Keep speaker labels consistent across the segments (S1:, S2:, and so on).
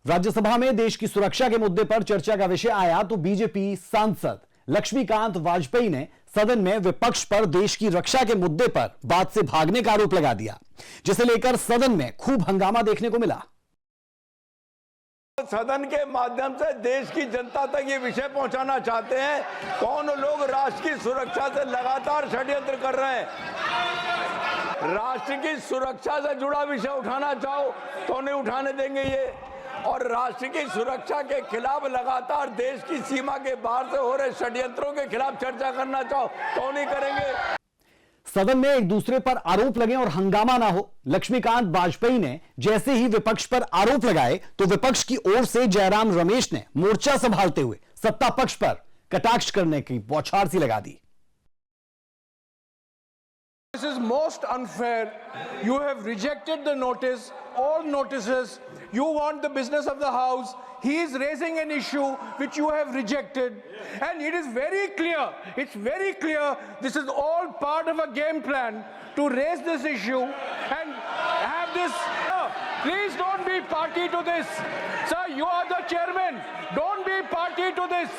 S1: राज्यसभा में देश की सुरक्षा के मुद्दे पर चर्चा का विषय आया तो बीजेपी सांसद लक्ष्मीकांत वाजपेयी ने सदन में विपक्ष पर देश की रक्षा के मुद्दे पर बात से भागने का आरोप लगा दिया, जिसे लेकर सदन में खूब हंगामा देखने को मिला।
S2: सदन के माध्यम से देश की जनता तक ये विषय पहुंचाना चाहते हैं, कौन लोग राष्ट्र की सुरक्षा से लगातार षड्यंत्र कर रहे हैं। राष्ट्र की सुरक्षा से जुड़ा विषय उठाना चाहो तो नहीं उठाने देंगे ये, और राष्ट्र की सुरक्षा के खिलाफ लगातार देश की सीमा के बाहर से हो रहे षड्यंत्रों के खिलाफ चर्चा करना चाहो तो नहीं करेंगे।
S1: सदन में एक दूसरे पर आरोप लगे और हंगामा ना हो, लक्ष्मीकांत वाजपेयी ने जैसे ही विपक्ष पर आरोप लगाए तो विपक्ष की ओर से जयराम रमेश ने मोर्चा संभालते हुए सत्ता पक्ष पर कटाक्ष करने की बौछार सी लगा दी।
S3: This is most unfair. You have rejected the notice, all notices. You want the business of the House. He is raising an issue which you have rejected. And it is very clear, it's very clear, this is all part of a game plan to raise this issue and have this. Please don't be party to this. Sir, you are the chairman. Don't be party to this.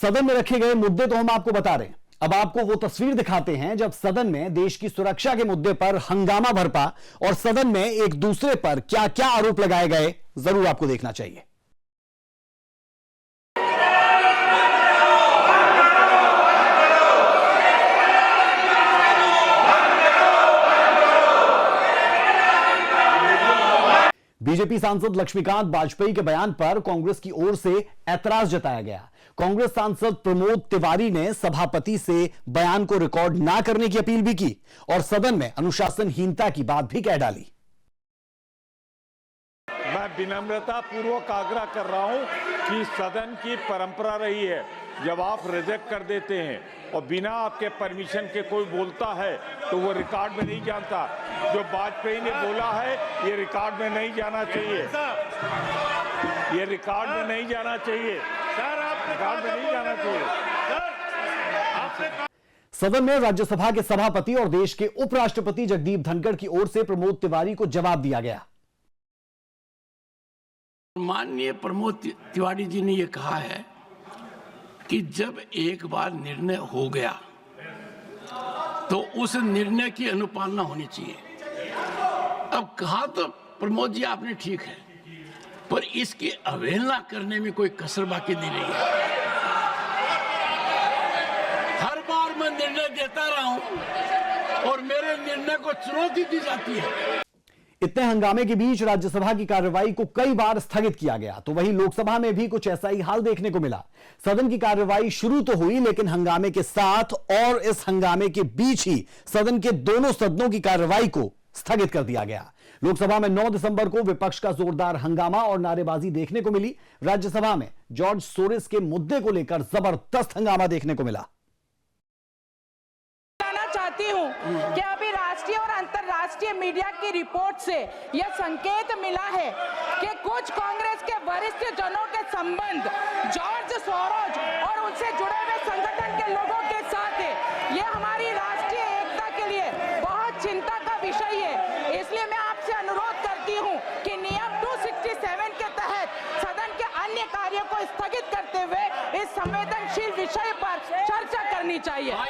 S1: सदन में रखे गए मुद्दे तो हम आपको बता रहे हैं, अब आपको वो तस्वीर दिखाते हैं जब सदन में देश की सुरक्षा के मुद्दे पर हंगामा भड़का और सदन में एक दूसरे पर क्या क्या आरोप लगाए गए, जरूर आपको देखना चाहिए। बीजेपी सांसद लक्ष्मीकांत वाजपेयी के बयान पर कांग्रेस की ओर से ऐतराज जताया गया। कांग्रेस सांसद प्रमोद तिवारी ने सभापति से बयान को रिकॉर्ड ना करने की अपील भी की और सदन में अनुशासनहीनता की बात भी कह डाली।
S4: मैं विनम्रता पूर्वक आग्रह कर रहा हूं कि सदन की परंपरा रही है, जब आप रिजेक्ट कर देते हैं और बिना आपके परमिशन के कोई बोलता है तो वो रिकॉर्ड में नहीं जाता। जो वाजपेयी ने बोला है ये रिकॉर्ड में नहीं जाना चाहिए, ये रिकॉर्ड में नहीं जाना चाहिए, रिकॉर्ड में नहीं जाना चाहिए।
S1: सदन में राज्यसभा के सभापति और देश के उपराष्ट्रपति जगदीप धनखड़ की ओर से प्रमोद तिवारी को जवाब दिया गया।
S5: माननीय प्रमोद तिवारी जी ने यह कहा है कि जब एक बार निर्णय हो गया तो उस निर्णय की अनुपालना होनी चाहिए। अब कहा तो प्रमोद जी आपने ठीक है, पर इसकी अवहेलना करने में कोई कसर बाकी नहीं रही है। हर बार मैं निर्णय देता रहा हूं और मेरे निर्णय को चुनौती दी जाती है।
S1: इतने हंगामे के बीच राज्यसभा की कार्रवाई को कई बार स्थगित किया गया, तो वहीं लोकसभा में भी कुछ ऐसा ही हाल देखने को मिला। सदन की कार्रवाई शुरू तो हुई, लेकिन हंगामे के साथ और इस हंगामे के बीच ही सदन के दोनों सदनों की कार्रवाई को स्थगित कर दिया गया। लोकसभा में 9 दिसंबर को विपक्ष का जोरदार हंगामा और नारेबाजी देखने को मिली। राज्यसभा में जॉर्ज सोरेस के मुद्दे को लेकर जबरदस्त हंगामा देखने को मिला।
S6: चाहती हूं कि अभी राष्ट्रीय और अंतर्राष्ट्रीय मीडिया की रिपोर्ट से यह संकेत मिला है कि कुछ कांग्रेस के वरिष्ठ जनों के संबंध जॉर्ज सोरोस और उनसे जुड़े हुए संगठन के लोगों के साथ है। यह हमारी राष्ट्रीय एकता के लिए बहुत चिंता का विषय है। इसलिए मैं आपसे अनुरोध करती हूं कि नियम 267 के तहत सदन के अन्य कार्यों को स्थगित करते हुए इस संवेदनशील विषय पर चर्चा करनी चाहिए।